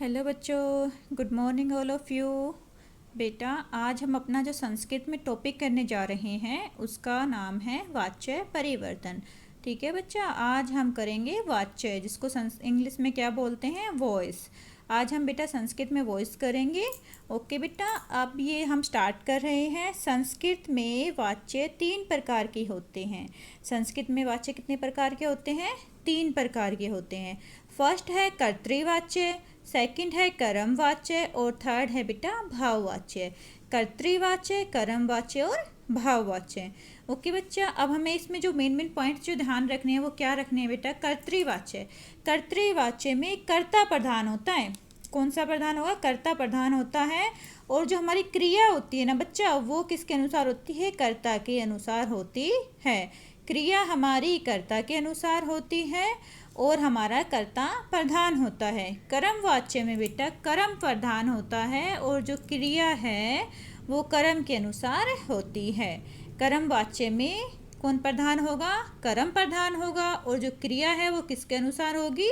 Hello बच्चों, good morning all of you. बेटा, आज हम अपना जो संस्कृत में टॉपिक करने जा रहे हैं उसका नाम है वाच्य परिवर्तन। ठीक है बच्चा, आज हम करेंगे वाच्य, जिसको इंग्लिश में क्या बोलते हैं, वॉइस। आज हम बेटा संस्कृत में वॉइस करेंगे। ओके बेटा, अब ये हम स्टार्ट कर रहे हैं। संस्कृत में वाच्य 3 प्रकार के होते हैं। संस्कृत में वाच्य कितने प्रकार के होते हैं? 3 प्रकार के होते हैं। फर्स्ट है कर्तृवाच्य, सेकंड है कर्मवाच्य और थर्ड है बेटा भाववाच्य। कर्तृवाच्य, कर्मवाच्य और भाववाच्य। ओके बच्चा, अब हमें इसमें जो मेन पॉइंट्स जो ध्यान रखने हैं वो क्या रखने हैं बेटा? कर्तृवाच्य। कर्तृवाच्य में कर्ता प्रधान होता है। कौन सा प्रधान होगा? कर्ता प्रधान होता है। और जो हमारी क्रिया होती है ना बच्चा, वो किसके अनुसार होती है? कर्ता के अनुसार होती है। क्रिया हमारी कर्ता के अनुसार होती है और हमारा कर्ता प्रधान होता है। कर्मवाच्य में बेटा कर्म प्रधान होता है और जो क्रिया है वो कर्म के अनुसार होती है। कर्मवाच्य में कौन प्रधान होगा? कर्म प्रधान होगा और जो क्रिया है वो किसके अनुसार होगी?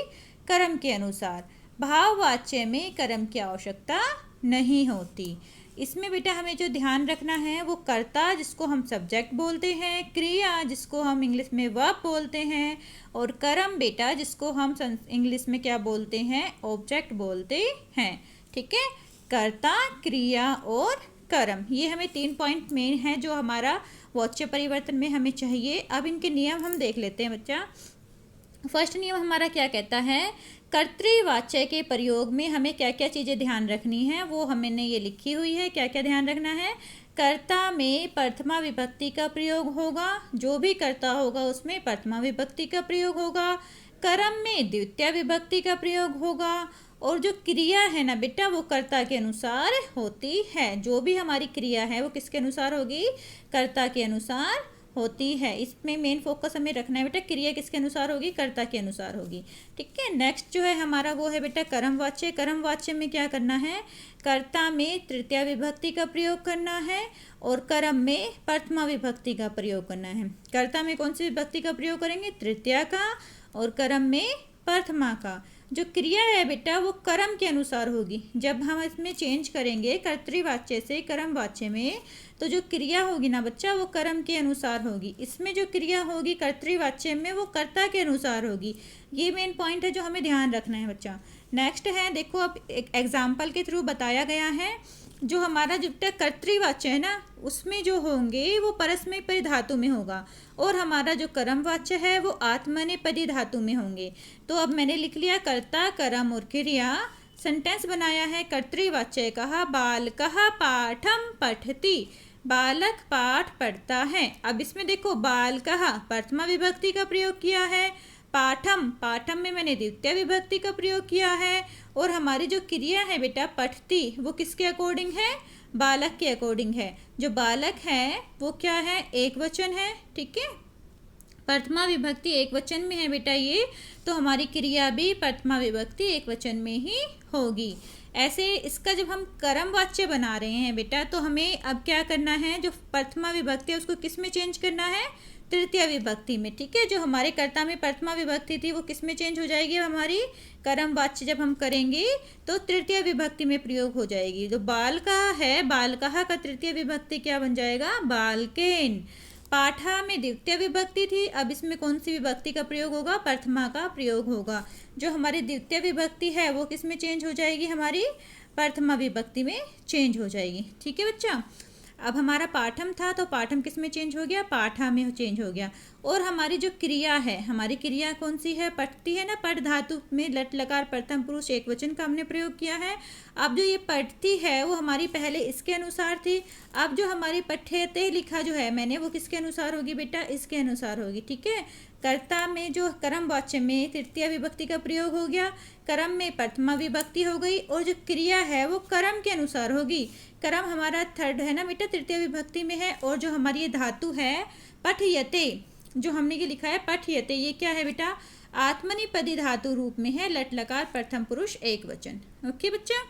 कर्म के अनुसार। भाववाच्य में कर्म की आवश्यकता नहीं होती। इसमें बेटा हमें जो ध्यान रखना है वो कर्ता, जिसको हम सब्जेक्ट बोलते हैं, क्रिया जिसको हम इंग्लिश में वर्ब बोलते हैं, और कर्म बेटा जिसको हम इंग्लिश में क्या बोलते हैं? ऑब्जेक्ट बोलते हैं। ठीक है, कर्ता, क्रिया और कर्म, ये हमें 3 पॉइंट मेन है जो हमारा वाच्य परिवर्तन में हमें चाहिए। अब इनके नियम हम देख लेते हैं बच्चा। फर्स्ट नियम हमारा क्या कहता है? कर्तृवाच्य के प्रयोग में हमें क्या क्या चीज़ें ध्यान रखनी है वो हमने ये लिखी हुई है। क्या क्या ध्यान रखना है? कर्ता में प्रथमा विभक्ति का प्रयोग होगा। जो भी कर्ता होगा उसमें प्रथमा विभक्ति का प्रयोग होगा। कर्म में द्वितीय विभक्ति का प्रयोग होगा। और जो क्रिया है ना बेटा वो कर्ता के अनुसार होती है। जो भी हमारी क्रिया है वो किसके अनुसार होगी? कर्ता के अनुसार होती है। इसमें मेन फोकस हमें रखना है बेटा, क्रिया किसके अनुसार होगी? कर्ता के अनुसार होगी। ठीक है, नेक्स्ट जो है हमारा वो है बेटा कर्मवाच्य। कर्मवाच्य में क्या करना है? कर्ता में तृतीय विभक्ति का प्रयोग करना है और कर्म में प्रथमा विभक्ति का प्रयोग करना है। कर्ता में कौन सी विभक्ति का प्रयोग करेंगे? तृतीया का, और कर्म में प्रथमा का। जो क्रिया है बेटा वो कर्म के अनुसार होगी। जब हम इसमें चेंज करेंगे कर्तृवाच्य से कर्मवाच्य में, तो जो क्रिया होगी ना बच्चा वो कर्म के अनुसार होगी। इसमें जो क्रिया होगी कर्तृवाच्य में वो कर्ता के अनुसार होगी। ये मेन पॉइंट है जो हमें ध्यान रखना है बच्चा। नेक्स्ट है, देखो अब एक एग्जाम्पल के थ्रू बताया गया है। जो हमारा जब तक कर्तृवाच्य है ना उसमें जो होंगे वो परस्मैपदी धातु में होगा, और हमारा जो कर्मवाच्य है वो आत्मनेपदी धातु में होंगे। तो अब मैंने लिख लिया कर्ता, कर्म और क्रिया। सेंटेंस बनाया है। कर्तृवाच्य कहा बालकः पाठम पठति, बालक पाठ पढ़ता है। अब इसमें देखो बालकः प्रथमा विभक्ति का प्रयोग किया है। पाठम, पाठम में मैंने द्वितीय विभक्ति का प्रयोग किया है। और हमारी जो क्रिया है बेटा पठती, वो किसके अकॉर्डिंग है? बालक के अकॉर्डिंग है। जो बालक है वो क्या है? एक वचन है। ठीक है, प्रथमा विभक्ति एक वचन में है बेटा ये, तो हमारी क्रिया भी प्रथमा विभक्ति एक वचन में ही होगी। ऐसे इसका जब हम कर्मवाच्य बना रहे हैं बेटा, तो हमें अब क्या करना है? जो प्रथमा विभक्ति है उसको किस में चेंज करना है? तृतीय विभक्ति में। ठीक है, जो हमारे कर्ता में प्रथमा विभक्ति थी वो किस में चेंज हो जाएगी? हमारी कर्मवाच्य जब हम करेंगे तो तृतीय विभक्ति में प्रयोग हो जाएगी। जो बालकः है, बालकः का तृतीय विभक्ति क्या बन जाएगा? बालकेन। पाठा में द्वितीय विभक्ति थी, अब इसमें कौन सी विभक्ति का प्रयोग होगा? प्रथमा का प्रयोग होगा। जो हमारी द्वितीय विभक्ति है वो किस में चेंज हो जाएगी? हमारी प्रथमा विभक्ति में चेंज हो जाएगी। ठीक है बच्चा, अब हमारा पाठम था तो पाठम किस में चेंज हो गया? पाठा में चेंज हो गया। और हमारी जो क्रिया है, हमारी क्रिया कौन सी है? पठती है ना। पठ धातु में लट लकार प्रथम पुरुष एक वचन का हमने प्रयोग किया है। अब जो ये पठती है वो हमारी पहले इसके अनुसार थी। अब जो हमारी पठ्यते लिखा जो है मैंने, वो किसके अनुसार होगी बेटा? इसके अनुसार होगी। ठीक है, कर्ता में जो कर्मवाच्य में तृतीय विभक्ति का प्रयोग हो गया, कर्म में प्रथमा विभक्ति हो गई, और जो क्रिया है वो कर्म के अनुसार होगी। कर्म हमारा थर्ड है ना बेटा, तृतीय विभक्ति में है। और जो हमारी ये धातु है पठयते, जो हमने ये लिखा है पठयते, ये क्या है बेटा? आत्मनेपदी धातु रूप में है। लट लकार प्रथम पुरुष एक वचन। ओके बच्चा,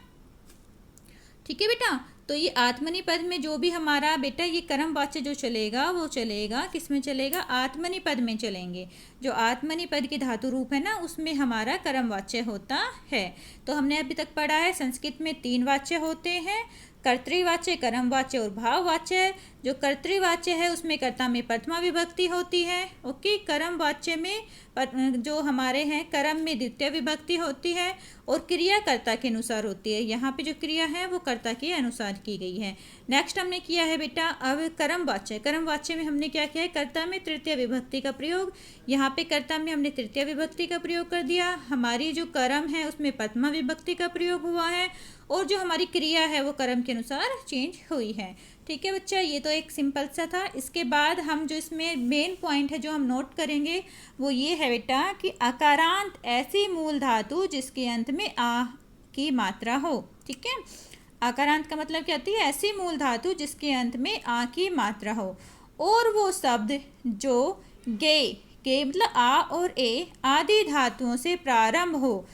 ठीक है बेटा। तो ये आत्मनेपद में जो भी हमारा बेटा ये कर्म वाच्य जो चलेगा वो चलेगा किस में चलेगा, आत्मनेपद में चलेंगे। जो आत्मनेपद की धातु रूप है ना उसमें हमारा कर्म वाच्य होता है। तो हमने अभी तक पढ़ा है संस्कृत में 3 वाच्य होते हैं, कर्तृवाच्य, कर्मवाच्य और भाववाच्य। जो कर्तृवाच्य है उसमें कर्ता में प्रथमा विभक्ति होती है। ओके, कर्मवाच्य में जो हमारे हैं कर्म में द्वितीय विभक्ति होती है और क्रिया कर्ता के अनुसार होती है। यहाँ पे जो क्रिया है वो कर्ता के अनुसार की गई है। नेक्स्ट हमने किया है बेटा अब कर्मवाच्य। कर्मवाच्य में हमने क्या किया है, कर्ता में तृतीय विभक्ति का प्रयोग। यहाँ पे कर्ता में हमने तृतीय विभक्ति का प्रयोग कर दिया। हमारी जो कर्म है उसमें प्रथमा विभक्ति का प्रयोग हुआ है और जो हमारी क्रिया है वो कर्म के अनुसार चेंज हुई है। ठीक है बच्चा, ये तो एक सिंपल सा था। इसके बाद हम जो इसमें मेन पॉइंट है जो हम नोट करेंगे वो ये है बेटा कि अकारांत ऐसी मूल धातु जिसके अंत में आ की मात्रा हो। ठीक है, अकारांत का मतलब क्या होती है, ऐसी मूल धातु जिसके अंत में आ की मात्रा हो और वो शब्द जो गे मतलब आ और ए आदि धातुओं से प्रारंभ हो,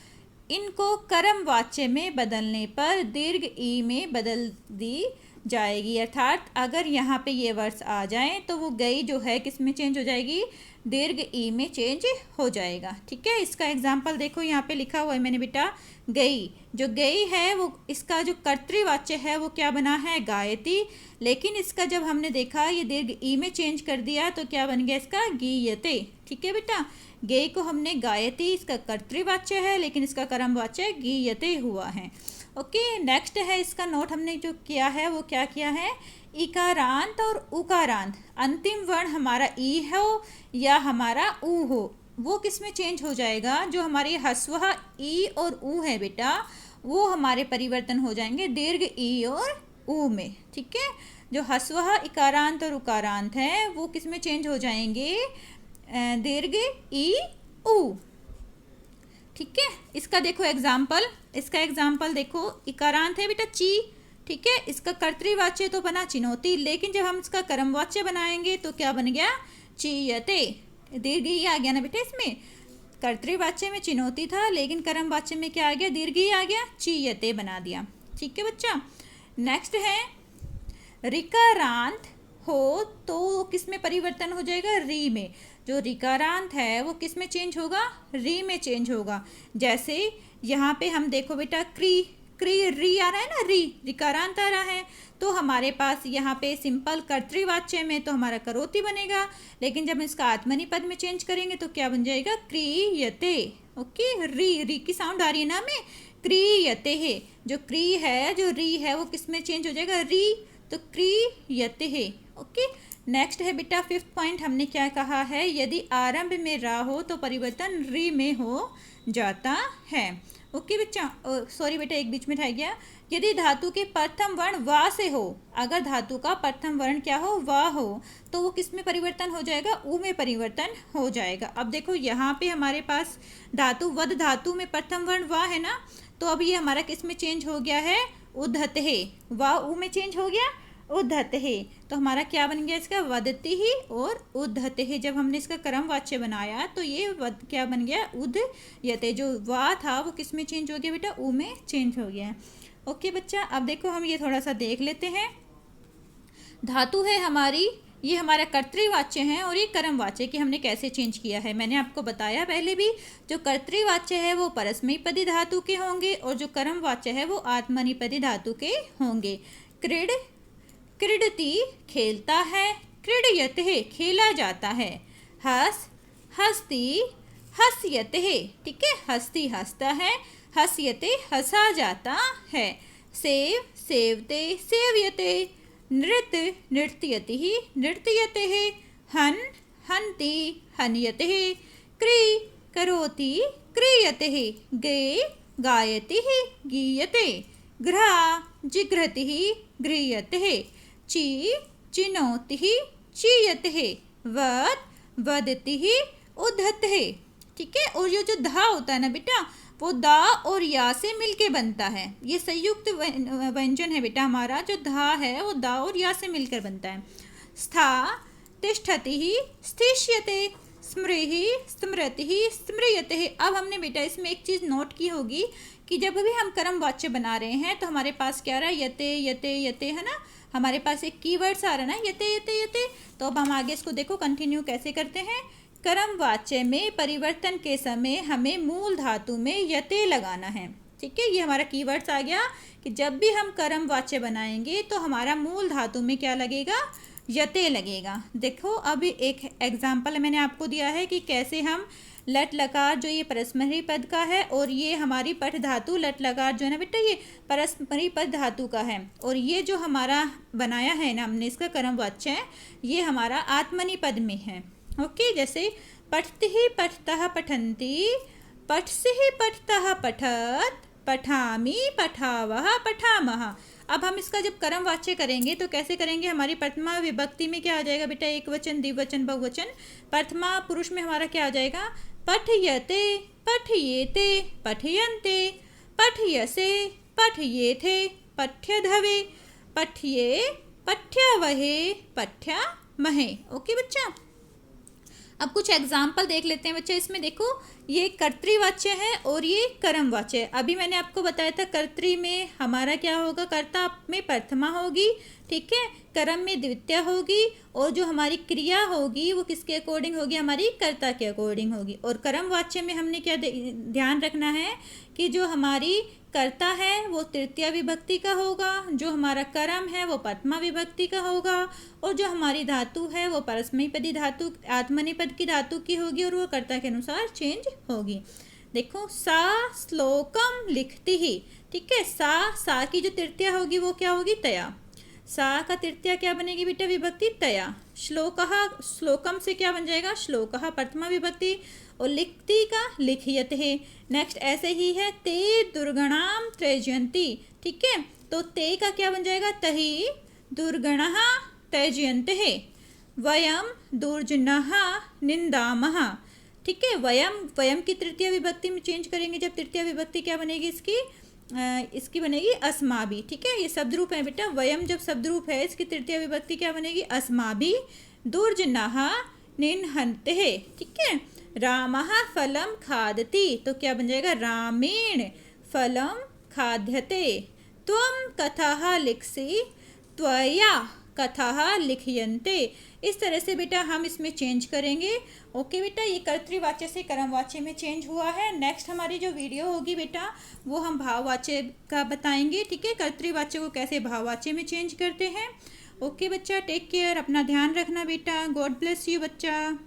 इनको कर्म वाच्य में बदलने पर दीर्घ ई में बदल दी जाएगी। अर्थात अगर यहाँ पे ये वर्ड्स आ जाएं तो वो गई जो है किस में चेंज हो जाएगी, दीर्घ ई में चेंज हो जाएगा। ठीक है, इसका एग्जाम्पल देखो यहाँ पे लिखा हुआ है मैंने बेटा, गई। जो गई है वो इसका जो कर्तृवाच्य है वो क्या बना है, गायती। लेकिन इसका जब हमने देखा ये दीर्घ ई में चेंज कर दिया तो क्या बन गया इसका, गीयते। ठीक है बेटा, गे को हमने गायती, इसका कर्तृवाच्य है लेकिन इसका कर्मवाच्य गीयते हुआ है। ओके, नेक्स्ट है इसका नोट हमने जो किया है वो क्या किया है, इकारांत और उकारांत अंतिम वर्ण हमारा ई हो या हमारा ऊ हो, वो किस में चेंज हो जाएगा, जो हमारी ह्रस्व ई और ऊ है बेटा वो हमारे परिवर्तन हो जाएंगे दीर्घ ई और ऊ में। ठीक है, जो ह्रस्व इकारांत और उकारांत है वो किस में चेंज हो जाएंगे, दीर्घ ई ऊ। ठीक है, इसका देखो एग्जाम्पल, इसका एग्जाम्पल देखो, इकारांत है बेटा ची। ठीक है, इसका कर्तृवाच्य तो बना चिनौती, लेकिन जब हम इसका कर्मवाच्य बनाएंगे तो क्या बन गया, चीयते। दीर्घ ई आ गया ना बेटा, इसमें कर्तृवाच्य में चिनौती था लेकिन कर्मवाच्य में क्या आ गया, दीर्घ ई आ गया, चीयते बना दिया। ठीक है बच्चा, नेक्स्ट है रिकारांत हो तो किस में परिवर्तन हो जाएगा, री में। जो रिकारांत है वो किस में चेंज होगा, री में चेंज होगा। जैसे यहाँ पे हम देखो बेटा क्री री आ रहा है ना, री रिकारांत आ रहा है, तो हमारे पास यहाँ पे सिंपल कर्तृवाच्य में तो हमारा करोति बनेगा, लेकिन जब इसका आत्मनेपद में चेंज करेंगे तो क्या बन जाएगा, क्रियते। ओके, री की साउंड आ रही है ना हमें, क्रियते है। जो क्री है जो री है वो किस में चेंज हो जाएगा, री, तो क्रियते है। ओके, नेक्स्ट है बेटा 5th पॉइंट, हमने क्या कहा है, यदि आरंभ में रा हो तो परिवर्तन री में हो जाता है। ओके बच्चा, सॉरी बेटा एक बीच में रह गया, यदि धातु के प्रथम वर्ण वा से हो, अगर धातु का प्रथम वर्ण क्या हो, वा हो, तो वो किस में परिवर्तन हो जाएगा, ऊ में परिवर्तन हो जाएगा। अब देखो यहाँ पे हमारे पास धातु वद धातु में प्रथम वर्ण वा है ना, तो अब ये हमारा किस में चेंज हो गया है, उद्धत है। वा ऊ में चेंज हो गया, उद्धत है, तो हमारा क्या बन गया इसका, वदति ही और उद्धत है। जब हमने इसका कर्मवाच्य बनाया तो ये वद क्या बन गया, उद्धयते। जो वा था वो किस में चेंज हो गया बेटा, ऊ में चेंज हो गया। ओके बच्चा, अब देखो हम ये थोड़ा सा देख लेते हैं। धातु है हमारी, ये हमारा कर्तृवाच्य है और ये कर्मवाच्य कि हमने कैसे चेंज किया है। मैंने आपको बताया पहले भी, जो कर्तृवाच्य है वो परस्मैपदी धातु के होंगे और जो कर्मवाच्य है वो आत्मनेपदी धातु के होंगे। क्रीड क्रीडति खेलता है, क्रीडयते खेला जाता है। हस हस्ती हस्यते, ठीक है, हस्ती हंसता है, हस्यते हंसा जाता है। सेव सेवते सेव्यते, नृत्य नृत्यति ही नृत्यते है। हन हन्ति हन्यते है। क्री करोति क्रियते है। गे गायति ही गीयते। घृ जिघ्रति ही गृह्यते है। ची चिनोति ही चीयते है। वद वदति ही उद्धत है। ठीक है, और ये जो धा होता है ना बेटा, वो दा और या से मिलके बनता है। ये संयुक्त व्यंजन है बेटा हमारा, जो धा है वो दा और या से मिलकर बनता है। स्था तिष्ठति ही स्थिष्यते। स्मृहि स्मृति ही स्मृयते है। अब हमने बेटा इसमें एक चीज़ नोट की होगी कि जब भी हम कर्म वाच्य बना रहे हैं तो हमारे पास क्या आ रहा है, यते यते यते, है ना। हमारे पास एक कीवर्ड्स आ रहा है ना, यते यते यते। तो अब हम आगे इसको देखो कंटिन्यू कैसे करते हैं। कर्म वाच्य में परिवर्तन के समय हमें मूल धातु में यते लगाना है। ठीक है, ये हमारा कीवर्ड्स आ गया कि जब भी हम कर्म वाच्य बनाएंगे तो हमारा मूल धातु में क्या लगेगा, यते लगेगा। देखो अभी एक एग्जाम्पल मैंने आपको दिया है कि कैसे हम लट लकार जो ये परस्मरी पद का है और ये हमारी पठ धातु लट लकार जो है ना बेटा ये परस्मरी पद धातु का है, और ये जो हमारा बनाया है ना हमने इसका कर्म वाच्य है, ये हमारा आत्मनि पद में है। ओके, जैसे पठति पठतः पठन्ति, पठसि पठतः पठत, पठामि पठावः पठामः। अब हम इसका जब कर्म वाच्य करेंगे तो कैसे करेंगे, हमारी प्रथमा विभक्ति में क्या आ जाएगा बेटा, एक वचन द्विवचन बहुवचन। प्रथमा पुरुष में हमारा क्या आ जाएगा, पठयते पठयेते पठयन्ते, पठयसे पठयेथे पठ्यधवे, पठ्ये पठ्यवहे पठ्यामहे। ओके बच्चा, अब कुछ एग्जाम्पल देख लेते हैं बच्चा। इसमें देखो ये कर्तृवाच्य है और ये कर्मवाच्य है। अभी मैंने आपको बताया था कर्तृ में हमारा क्या होगा, कर्ता में प्रथमा होगी, ठीक है, कर्म में द्वितीया होगी, और जो हमारी क्रिया होगी वो किसके अकॉर्डिंग होगी, हमारी कर्ता के अकॉर्डिंग होगी। और कर्मवाच्य में हमने क्या ध्यान रखना है कि जो हमारी कर्ता है वो तृतीया विभक्ति का होगा, जो हमारा कर्म है वो प्रथमा विभक्ति का होगा, और जो हमारी धातु है वो परस्मैपदी धातु आत्मनेपद की धातु की होगी, और वो कर्ता के अनुसार चेंज होगी। देखो सा श्लोकम लिखती ही, ठीक है, सा की जो तृतीया होगी वो क्या होगी, तया। सा का तृतीया क्या बनेगी बेटा, विभक्ति तया। श्लोकः, श्लोकम से क्या बन जाएगा, श्लोकः प्रथमा विभक्ति, और लिखती का लिखयते है। नेक्स्ट ऐसे ही है, ते दुर्गणाम त्यजयन्ति, ठीक है, तो ते का क्या बन जाएगा, तहि दुर्गणः त्यजयन्ते है। वयम दुर्जनः निन्दामः, ठीक है, वयम की तृतीय विभक्ति में चेंज करेंगे जब तृतीय विभक्ति क्या बनेगी इसकी बनेगी अस्माभि, ठीक है, ये शब्द रूप है बेटा। वयम जब शब्द रूप है इसकी तृतीय विभक्ति क्या बनेगी, अस्माभि दुर्जनः निन्हन्ते है, ठीक है। रामः फलम खादति, तो क्या बन जाएगा, रामेण फलम खाद्यते। त्वं कथः लिखसि, त्वया कथः लिख्यन्ते। इस तरह से बेटा हम इसमें चेंज करेंगे। ओके बेटा, ये कर्तृवाच्य से कर्मवाच्य में चेंज हुआ है। नेक्स्ट हमारी जो वीडियो होगी बेटा वो हम भाववाच्य का बताएंगे, ठीक है, कर्तृवाच्य को कैसे भाववाच्य में चेंज करते हैं। ओके बच्चा, टेक केयर, अपना ध्यान रखना बेटा। गॉड ब्लेस यू बच्चा।